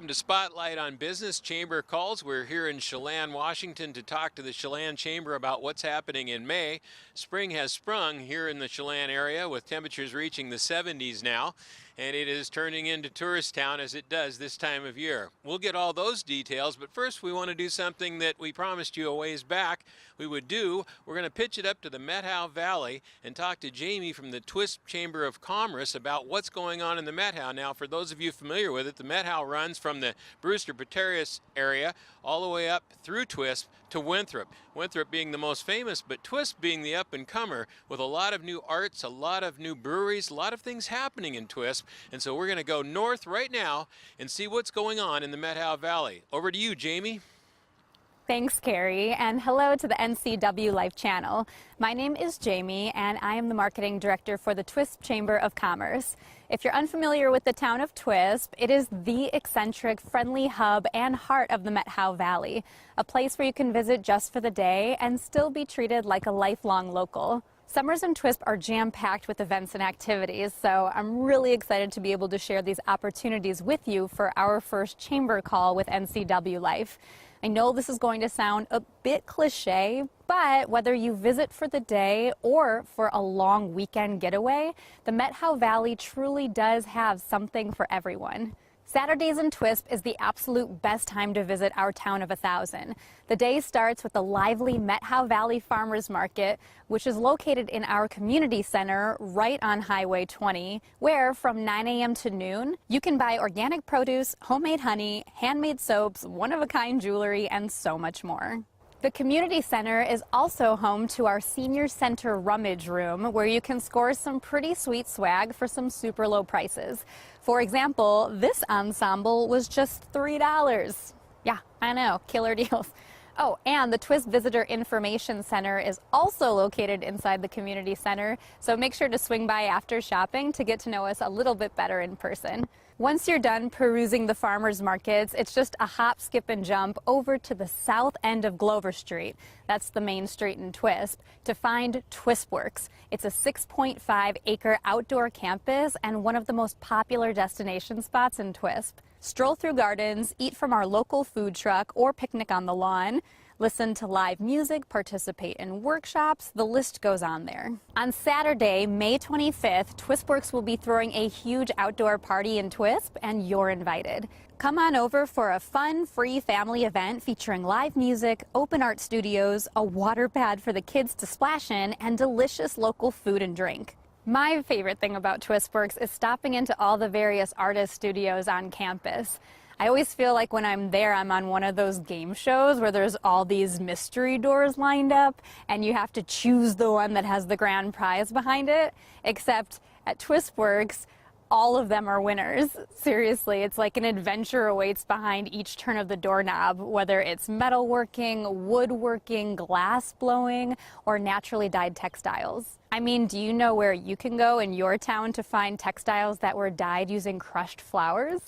Welcome to Spotlight on Business Chamber Calls. We're here in Chelan, Washington to talk to the Chelan Chamber about what's happening in May. Spring has sprung here in the Chelan area with temperatures reaching the 70s now, and it is turning into tourist town as it does this time of year. We'll get all those details, but first we want to do something that we promised you a ways back we would do. We're going to pitch it up to the Methow Valley and talk to Jamie from the Twisp Chamber of Commerce about what's going on in the Methow. Now, for those of you familiar with it, the Methow runs from the Brewster-Peterius area all the way up through Twisp to Winthrop. Winthrop being the most famous, but Twisp being the up-and-comer with a lot of new arts, a lot of new breweries, a lot of things happening in Twisp. And so we're going to go north right now and see what's going on in the Methow Valley. Over to you, Jamie. Thanks, Cary, and hello to the NCW Life channel. My name is Jamie, and I am the marketing director for the Twisp Chamber of Commerce. If you're unfamiliar with the town of Twisp, it is the eccentric, friendly hub and heart of the Methow Valley, a place where you can visit just for the day and still be treated like a lifelong local. Summers in Twisp are jam-packed with events and activities, so I'm really excited to be able to share these opportunities with you for our first chamber call with NCW Life. I know this is going to sound a bit cliche, but whether you visit for the day or for a long weekend getaway, the Methow Valley truly does have something for everyone. Saturdays in Twisp is the absolute best time to visit our town of 1,000. The day starts with the lively Methow Valley Farmers Market, which is located in our community center right on Highway 20, where from 9 a.m. to noon, you can buy organic produce, homemade honey, handmade soaps, one-of-a-kind jewelry, and so much more. The community center is also home to our senior center rummage room, where you can score some pretty sweet swag for some super low prices. For example, this ensemble was just $3. Yeah, I know, killer deals. Oh, and the Twisp Visitor Information Center is also located inside the community center, so make sure to swing by after shopping to get to know us a little bit better in person. Once you're done perusing the farmers markets, it's just a hop, skip, and jump over to the south end of Glover Street. That's the main street in Twisp, to find Twispworks. It's a 6.5-acre outdoor campus and one of the most popular destination spots in Twisp. Stroll through gardens, eat from our local food truck, or picnic on the lawn. Listen to live music, participate in workshops, the list goes on there. On Saturday, May 25th, Twispworks will be throwing a huge outdoor party in Twisp, and you're invited. Come on over for a fun, free family event featuring live music, open art studios, a water pad for the kids to splash in, and delicious local food and drink. My favorite thing about Twispworks is stopping into all the various artist studios on campus. I always feel like when I'm there, I'm on one of those game shows where there's all these mystery doors lined up and you have to choose the one that has the grand prize behind it. Except at Twispworks, all of them are winners. Seriously, it's like an adventure awaits behind each turn of the doorknob, whether it's metalworking, woodworking, glass blowing, or naturally dyed textiles. I mean, do you know where you can go in your town to find textiles that were dyed using crushed flowers?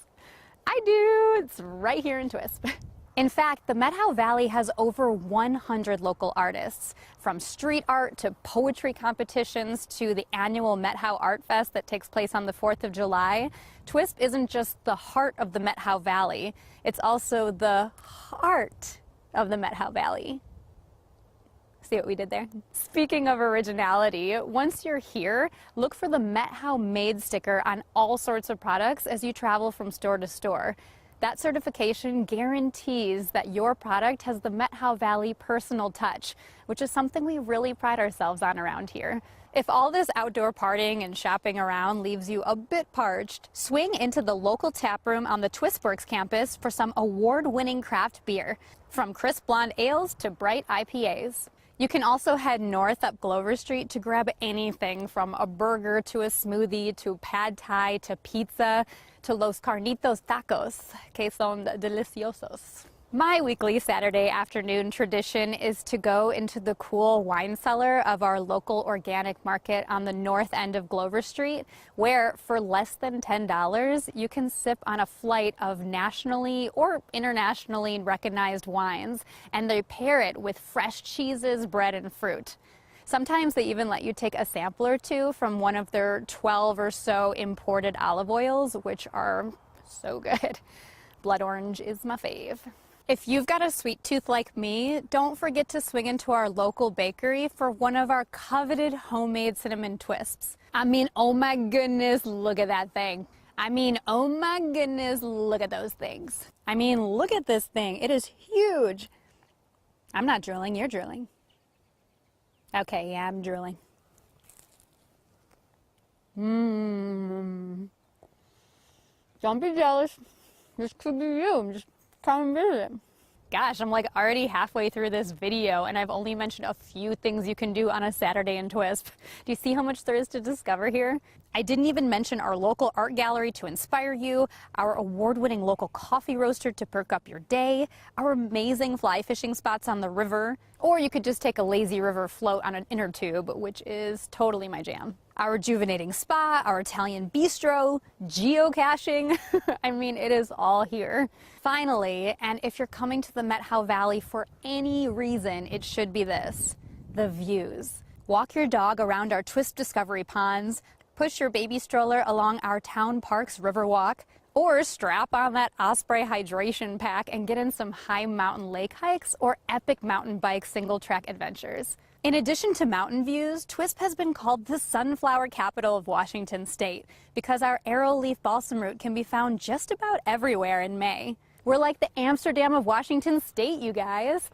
I do! It's right here in Twisp. In fact, the Methow Valley has over 100 local artists, from street art to poetry competitions to the annual Methow Art Fest that takes place on the 4th of July. Twisp isn't just the heart of the Methow Valley, it's also the heart of the Methow Valley. See what we did there? Speaking of originality, once you're here, look for the Methow Made sticker on all sorts of products as you travel from store to store. That certification guarantees that your product has the Methow Valley personal touch, which is something we really pride ourselves on around here. If all this outdoor partying and shopping around leaves you a bit parched, swing into the local tap room on the Twispworks campus for some award-winning craft beer, from crisp blonde ales to bright IPAs. You can also head north up Glover Street to grab anything from a burger to a smoothie to pad thai to pizza to los carnitos tacos, que son deliciosos. My weekly Saturday afternoon tradition is to go into the cool wine cellar of our local organic market on the north end of Glover Street, where for less than $10, you can sip on a flight of nationally or internationally recognized wines, and they pair it with fresh cheeses, bread, and fruit. Sometimes they even let you take a sample or two from one of their 12 or so imported olive oils, which are so good. Blood orange is my fave. If you've got a sweet tooth like me, don't forget to swing into our local bakery for one of our coveted homemade cinnamon twists. I mean, oh my goodness, look at that thing. I mean, oh my goodness, look at those things. I mean, look at this thing. It is huge. I'm not drooling, you're drooling. Okay, yeah, I'm drooling. Don't be jealous. This could be you. Just come and visit. Gosh, I'm like already halfway through this video and I've only mentioned a few things you can do on a Saturday in Twisp. Do you see how much there is to discover here? I didn't even mention our local art gallery to inspire you, our award-winning local coffee roaster to perk up your day, our amazing fly fishing spots on the river, or you could just take a lazy river float on an inner tube, which is totally my jam. Our rejuvenating spa, our Italian bistro, geocaching. I mean, it is all here. Finally, and if you're coming to the Methow Valley for any reason, it should be this: the views. Walk your dog around our Twisp Discovery Ponds, push your baby stroller along our town park's Riverwalk, or strap on that Osprey hydration pack and get in some high mountain lake hikes or epic mountain bike single track adventures. In addition to mountain views, Twisp has been called the sunflower capital of Washington state because our arrow leaf balsam root can be found just about everywhere in May. We're like the Amsterdam of Washington state, you guys.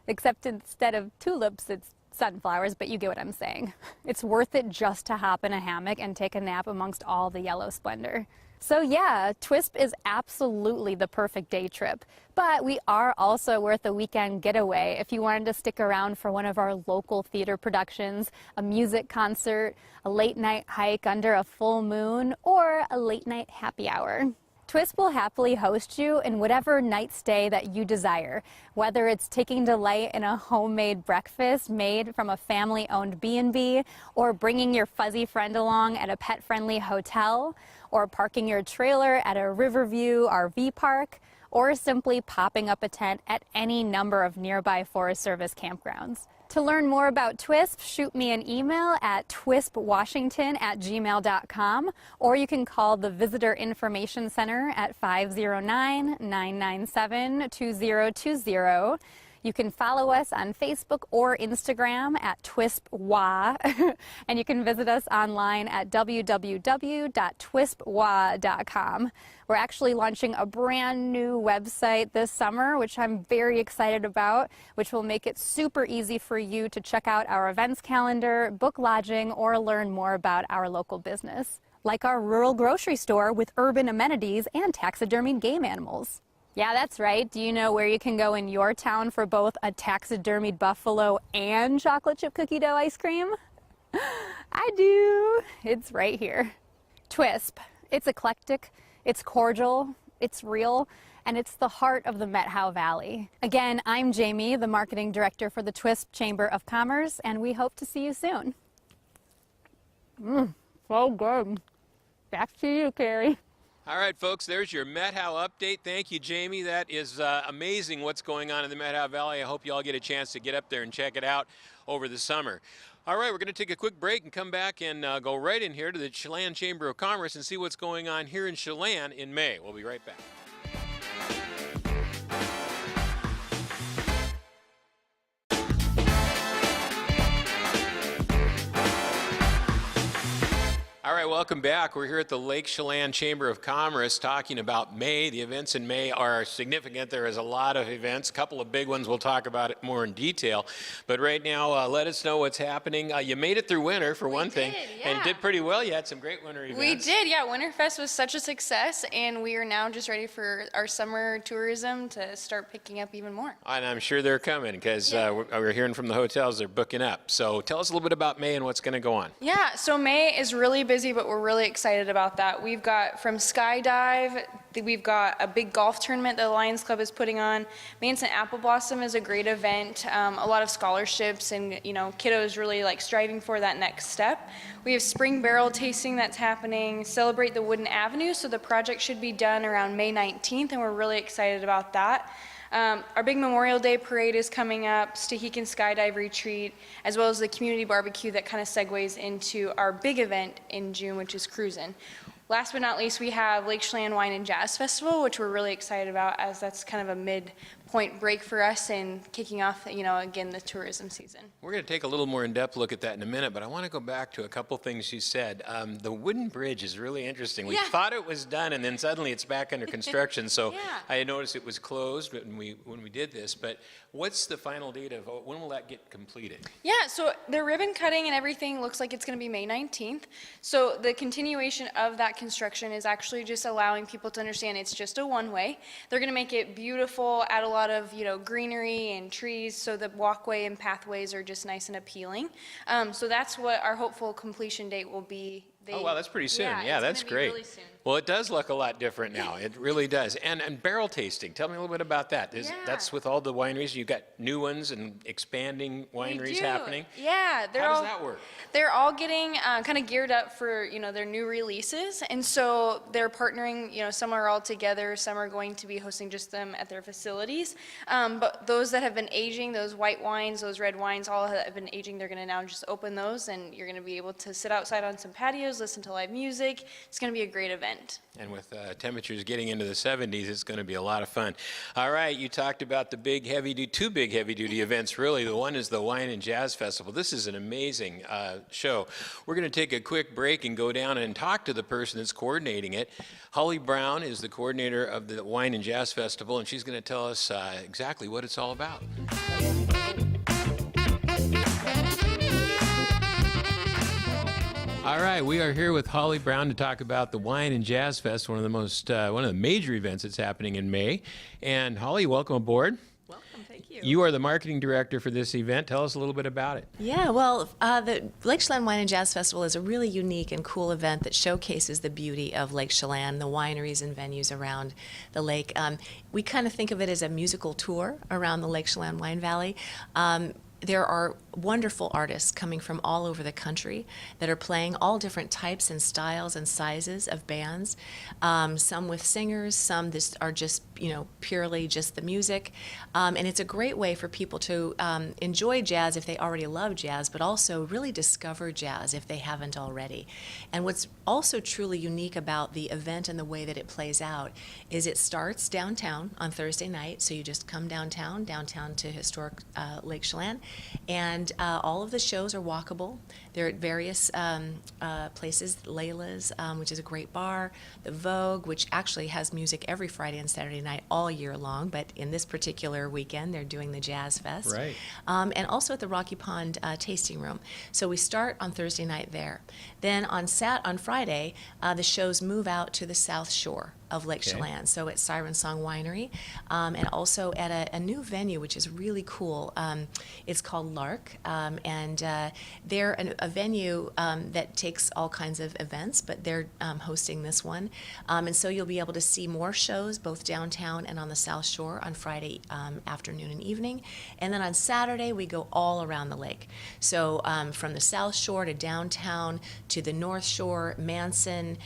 Except instead of tulips, it's sunflowers, but you get what I'm saying. It's worth it just to hop in a hammock and take a nap amongst all the yellow splendor. So yeah, Twisp is absolutely the perfect day trip, but we are also worth a weekend getaway if you wanted to stick around for one of our local theater productions, a music concert, a late night hike under a full moon, or a late night happy hour. Twisp will happily host you in whatever night stay that you desire, whether it's taking delight in a homemade breakfast made from a family-owned B&B, or bringing your fuzzy friend along at a pet-friendly hotel, or parking your trailer at a Riverview RV park, or simply popping up a tent at any number of nearby Forest Service campgrounds. To learn more about Twisp, shoot me an email at twispwashington@gmail.com, or you can call the Visitor Information Center at 509-997-2020. You can follow us on Facebook or Instagram at TwispWA, and you can visit us online at www.twispwa.com. We're actually launching a brand new website this summer, which I'm very excited about, which will make it super easy for you to check out our events calendar, book lodging, or learn more about our local business, like our rural grocery store with urban amenities and taxidermied game animals. Yeah, that's right. Do you know where you can go in your town for both a taxidermied buffalo and chocolate chip cookie dough ice cream? I do. It's right here. Twisp. It's eclectic, it's cordial, it's real, and it's the heart of the Methow Valley. Again, I'm Jamie, the marketing director for the Twisp Chamber of Commerce, and we hope to see you soon. So good. Back to you, Cary. All right, folks, there's your Methow update. Thank you, Jamie. That is amazing what's going on in the Methow Valley. I hope you all get a chance to get up there and check it out over the summer. All right, we're going to take a quick break and come back and go right in here to the Chelan Chamber of Commerce and see what's going on here in Chelan in May. We'll be right back. All right, welcome back. We're here at the Lake Chelan Chamber of Commerce talking about May. The events in May are significant. There is a lot of events, a couple of big ones. We'll talk about it more in detail. But right now, let us know what's happening. You made it through winter, for one thing, and did pretty well. You had some great winter events. We did, yeah. Winterfest was such a success, and we are now just ready for our summer tourism to start picking up even more. And I'm sure they're coming because we're hearing from the hotels they're booking up. So tell us a little bit about May and what's going to go on. Yeah, so May is really busy, but we're really excited about that. We've got from skydive, we've got a big golf tournament that the Lions Club is putting on. Mainson Apple Blossom is a great event. A lot of scholarships and kiddos really like striving for that next step. We have spring barrel tasting that's happening. Celebrate the Wooden Avenue. So the project should be done around May 19th, and we're really excited about that. Our big Memorial Day parade is coming up, Stehekin Skydive Retreat, as well as the community barbecue that kind of segues into our big event in June, which is Cruisin'. last but not least, we have Lake Chelan Wine and Jazz Festival, which we're really excited about, as that's kind of a midpoint break for us and kicking off, again, the tourism season. We're going to take a little more in-depth look at that in a minute, but I want to go back to a couple things you said. The wooden bridge is really interesting. We thought it was done, and then suddenly it's back under construction. So I had noticed it was closed when we did this. But what's the final date of when will that get completed? Yeah, so the ribbon cutting and everything looks like it's going to be May 19th. So the continuation of that construction is actually just allowing people to understand it's just a one-way. They're going to make it beautiful, add a lot of greenery and trees, so the walkway and pathways are just nice and appealing. So that's what our hopeful completion date will be. Oh, wow, that's pretty soon. Yeah, it's that's gonna be great. really soon. Well, it does look a lot different now. It really does. And barrel tasting. Tell me a little bit about that. That's with all the wineries. You've got new ones and expanding wineries happening. Yeah. How does that work? They're all getting kind of geared up for, their new releases. And so they're partnering, some are all together, some are going to be hosting just them at their facilities. But those that have been aging, those white wines, those red wines, all that have been aging, they're going to now just open those, and you're going to be able to sit outside on some patios, listen to live music. It's going to be a great event. And with temperatures getting into the 70s, it's going to be a lot of fun. All right, you talked about the two big heavy-duty events, really. The one is the Wine and Jazz Festival. This is an amazing show. We're going to take a quick break and go down and talk to the person that's coordinating it. Holly Brown is the coordinator of the Wine and Jazz Festival, and she's going to tell us exactly what it's all about. All right, we are here with Holly Brown to talk about the Wine and Jazz Fest, one of the major events that's happening in May. And Holly, welcome aboard. Welcome, thank you. You are the marketing director for this event. Tell us a little bit about it. Yeah, well, the Lake Chelan Wine and Jazz Festival is a really unique and cool event that showcases the beauty of Lake Chelan, the wineries and venues around the lake. We kind of think of it as a musical tour around the Lake Chelan Wine Valley. There are wonderful artists coming from all over the country that are playing all different types and styles and sizes of bands. Some with singers, some that are just purely just the music, and it's a great way for people to enjoy jazz if they already love jazz, but also really discover jazz if they haven't already. And what's also truly unique about the event and the way that it plays out is it starts downtown on Thursday night, so you just come downtown to historic Lake Chelan. And all of the shows are walkable. They're at various places. Layla's, which is a great bar. The Vogue, which actually has music every Friday and Saturday night all year long, but in this particular weekend, they're doing the Jazz Fest. Right. And also at the Rocky Pond Tasting Room. So we start on Thursday night there. Then on Friday, the shows move out to the South Shore of Lake Chelan, so at Siren Song Winery, and also at a new venue, which is really cool. It's called Lark, and they're a venue that takes all kinds of events, but they're hosting this one. And so you'll be able to see more shows, both downtown and on the South Shore on Friday afternoon and evening. And then on Saturday, we go all around the lake. So from the South Shore to downtown to the North Shore, Manson,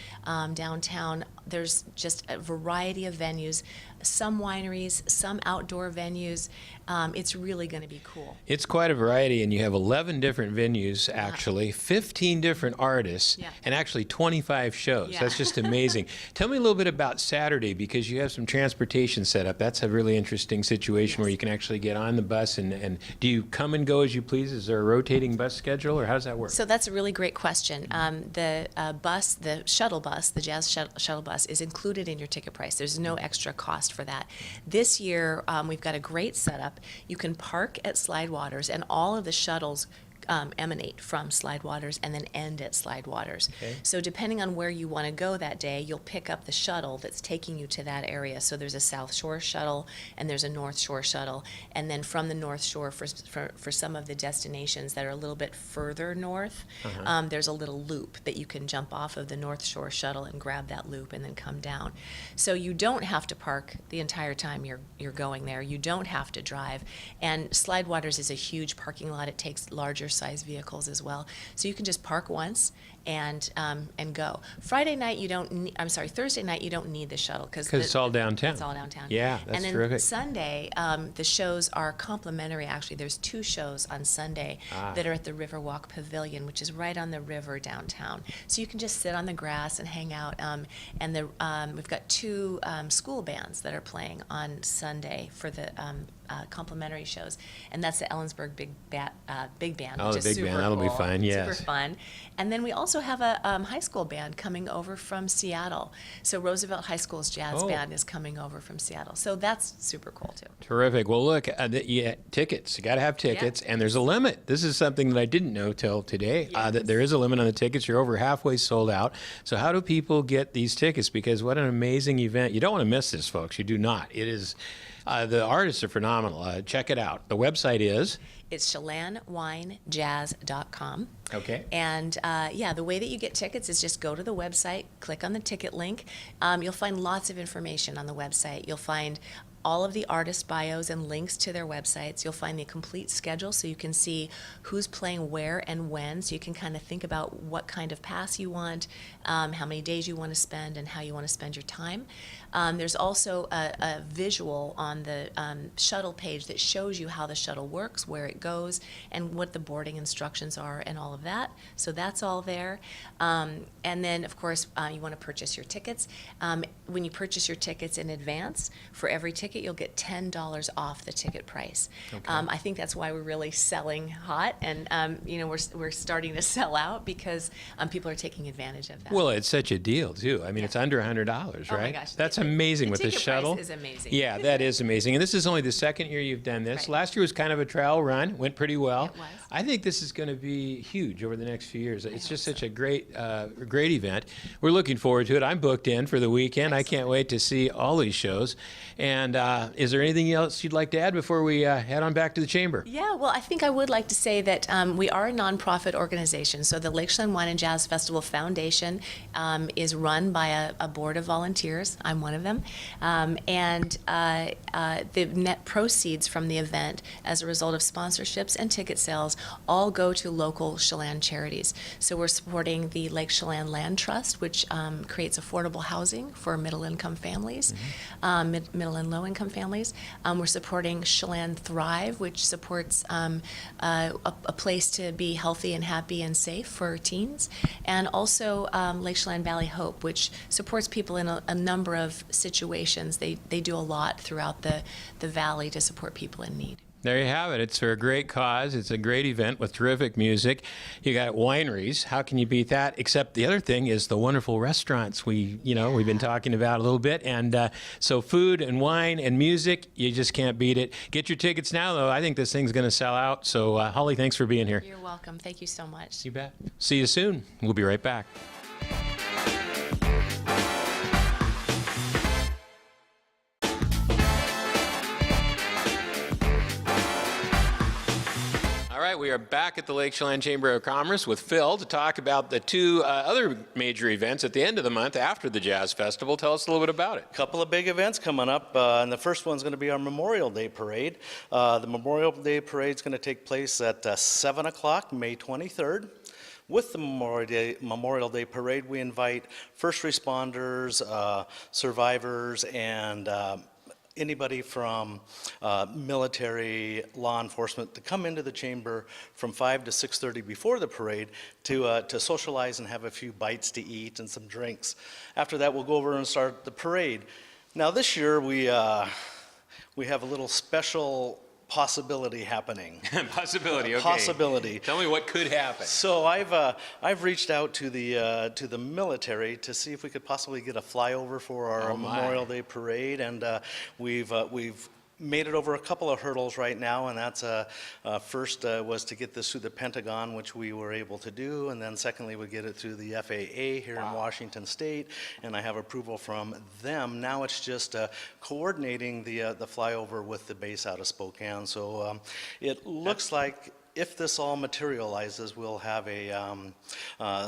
downtown, there's just a variety of venues, some wineries, some outdoor venues. It's really going to be cool. It's quite a variety, and you have 11 different venues, actually, 15 different artists, and actually 25 shows. Yeah. That's just amazing. Tell me a little bit about Saturday, because you have some transportation set up. That's a really interesting situation where you can actually get on the bus, and do you come and go as you please? Is there a rotating bus schedule, or how does that work? So that's a really great question. The shuttle bus, the Jazz shuttle bus, is included in your ticket price. There's no extra cost for that. This year, we've got a great setup. You can park at Slidewaters, and all of the shuttles emanate from Slidewaters and then end at Slidewaters. Okay. So depending on where you want to go that day, you'll pick up the shuttle that's taking you to that area. So there's a South Shore shuttle and there's a North Shore shuttle. And then from the North Shore, for some of the destinations that are a little bit further north, there's a little loop that you can jump off of the North Shore shuttle and grab that loop and then come down. So you don't have to park the entire time you're going there. You don't have to drive. And Slidewaters is a huge parking lot. It takes larger size vehicles as well. So you can just park once and go. Thursday night you don't need the shuttle because it's all downtown. It's all downtown. Yeah, that's and then terrific. Sunday, the shows are complimentary. Actually, there's 2 shows on Sunday that are at the Riverwalk Pavilion, which is right on the river downtown. So you can just sit on the grass and hang out. We've got 2 school bands that are playing on Sunday for the complimentary shows, and that's the Ellensburg Big Band, Oh, which the is big super band. That'll be cool, fun, yes. super fun. And then we also have a high school band coming over from Seattle. So Roosevelt High School's jazz band is coming over from Seattle. So that's super cool too. Terrific. Well, look, tickets. You got to have tickets, and there's a limit. This is something that I didn't know till today, that there is a limit on the tickets. You're over halfway sold out. So how do people get these tickets? Because what an amazing event. You don't want to miss this, folks. You do not. It is, the artists are phenomenal. Check it out. The website is? It's chelanwinejazz.com. Okay. And the way that you get tickets is just go to the website, click on the ticket link. You'll find lots of information on the website. You'll find all of the artist bios and links to their websites. You'll find the complete schedule so you can see who's playing where and when, so you can kind of think about what kind of pass you want, how many days you want to spend, and how you want to spend your time. There's also a visual on the shuttle page that shows you how the shuttle works, where it goes, and what the boarding instructions are, and all of that. So that's all there. And then, of course, you want to purchase your tickets. When you purchase your tickets in advance, for every ticket, you'll get $10 off the ticket price. Okay. I think that's why we're really selling hot, and we're starting to sell out because people are taking advantage of that. Well, it's such a deal, too. I mean, it's under $100, right? Oh my gosh. That's amazing with the ticket shuttle. price is amazing. Yeah, that is amazing. And this is only the second year you've done this. Right. Last year was kind of a trial run, went pretty well. It was. I think this is going to be huge over the next few years. It's just such a great event. We're looking forward to it. I'm booked in for the weekend. Excellent. I can't wait to see all these shows. And is there anything else you'd like to add before we head on back to the chamber? Yeah, well, I think I would like to say that we are a nonprofit organization. So the Lake Chelan Wine and Jazz Festival Foundation is run by a board of volunteers. I'm one of them. And the net proceeds from the event as a result of sponsorships and ticket sales all go to local Chelan charities. So we're supporting the Lake Chelan Land Trust, which creates affordable housing for middle-income families, middle and low-income families. We're supporting Chelan Thrive, which supports a place to be healthy and happy and safe for teens. And also Lake Chelan Valley Hope, which supports people in a number of situations. They do a lot throughout the valley to support people in need. There you have it. It's for a great cause. It's a great event with terrific music. You got wineries. How can you beat that? Except the other thing is the wonderful restaurants we've been talking about a little bit. And so food and wine and music, you just can't beat it. Get your tickets now, though. I think this thing's going to sell out. So Holly, thanks for being here. You're welcome. Thank you so much. You bet. See you soon. We'll be right back. All right, we are back at the Lake Chelan Chamber of Commerce with Phil to talk about the 2 other major events at the end of the month after the Jazz Festival. Tell us a little bit about it. A couple of big events coming up, and the first one's going to be our Memorial Day Parade. The Memorial Day Parade is going to take place at 7 o'clock, May 23rd. With the Memorial Day Parade, we invite first responders, survivors, and anybody from military, law enforcement to come into the chamber from 5 to 6:30 before the parade to socialize and have a few bites to eat and some drinks. After that, we'll go over and start the parade. Now this year we have a little special possibility happening. Possibility, okay. Possibility. Tell me what could happen. So I've reached out to the military to see if we could possibly get a flyover for our Memorial Day Parade, and we've made it over a couple of hurdles right now, and that's first was to get this through the Pentagon, which we were able to do, and then secondly we get it through the FAA here in Washington State, and I have approval from them. Now it's just coordinating the flyover with the base out of Spokane. So it looks like if this all materializes, we'll have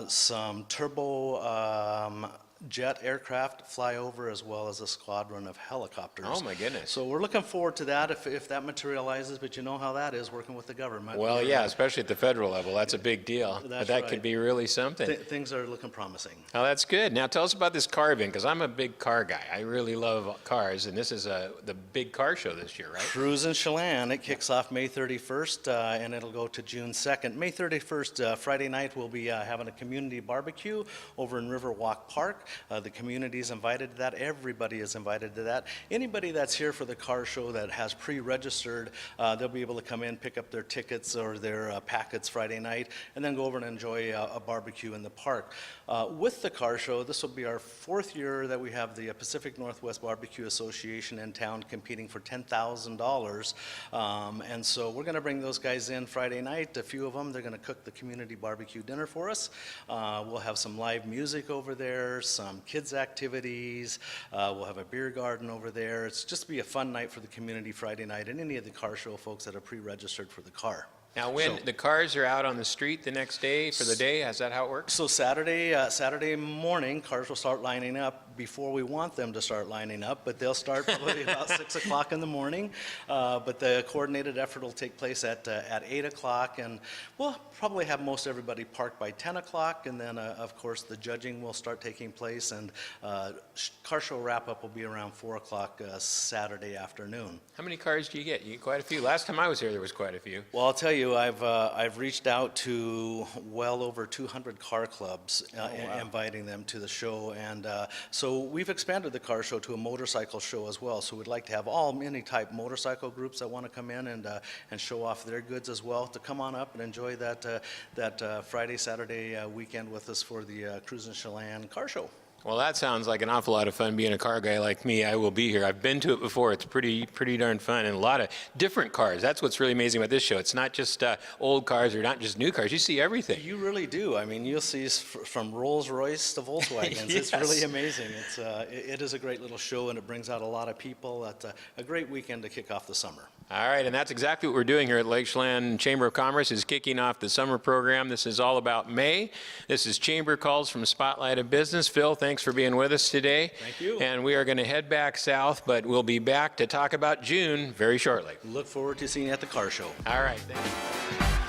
some turbo jet aircraft fly over, as well as a squadron of helicopters. Oh, my goodness. So we're looking forward to that if that materializes, but you know how that is working with the government. Well, yeah, especially at the federal level. That's a big deal. That's But that right. could be really something. Things are looking promising. Oh, that's good. Now tell us about this car event, because I'm a big car guy. I really love cars, and this is the big car show this year, right? Cruisin' Chelan, it kicks off May 31st, and it'll go to June 2nd. May 31st, Friday night, we'll be having a community barbecue over in Riverwalk Park. The community's invited to that. Everybody is invited to that. Anybody that's here for the car show that has pre-registered, they'll be able to come in, pick up their tickets or their packets Friday night, and then go over and enjoy a barbecue in the park. With the car show, this will be our 4th year that we have the Pacific Northwest Barbecue Association in town competing for $10,000. And so we're going to bring those guys in Friday night, a few of them. They're going to cook the community barbecue dinner for us. We'll have some live music over there, some kids activities. We'll have a beer garden over there. It's just be a fun night for the community Friday night and any of the car show folks that are pre-registered for the car. Now, when the cars are out on the street the next day for the day, is that how it works? So Saturday morning, cars will start lining up before we want them to start lining up, but they'll start probably about 6 o'clock in the morning. But the coordinated effort will take place at 8 o'clock, and we'll probably have most everybody parked by 10 o'clock, and then, of course, the judging will start taking place, and car show wrap-up will be around 4 o'clock Saturday afternoon. How many cars do you get? You get quite a few. Last time I was here, there was quite a few. Well, I'll tell you, I've reached out to well over 200 car clubs, inviting them to the show, and so we've expanded the car show to a motorcycle show as well. So we'd like to have any type motorcycle groups that want to come in and show off their goods as well to come on up and enjoy that Friday, Saturday weekend with us for the Cruisin' Chelan car show. Well, that sounds like an awful lot of fun. Being a car guy like me, I will be here. I've been to it before. It's pretty darn fun, and a lot of different cars. That's what's really amazing about this show. It's not just old cars or not just new cars. You see everything. You really do. I mean, you'll see from Rolls Royce to Volkswagens. Yes. It's really amazing. It is a great little show, and it brings out a lot of people. It's a great weekend to kick off the summer. All right, and that's exactly what we're doing here at Lake Chelan Chamber of Commerce, is kicking off the summer program. This is all about May. This is Chamber Calls from Spotlight of Business. Phil, thanks for being with us today. Thank you. And we are going to head back south, but we'll be back to talk about June very shortly. Look forward to seeing you at the car show. All right, thank you.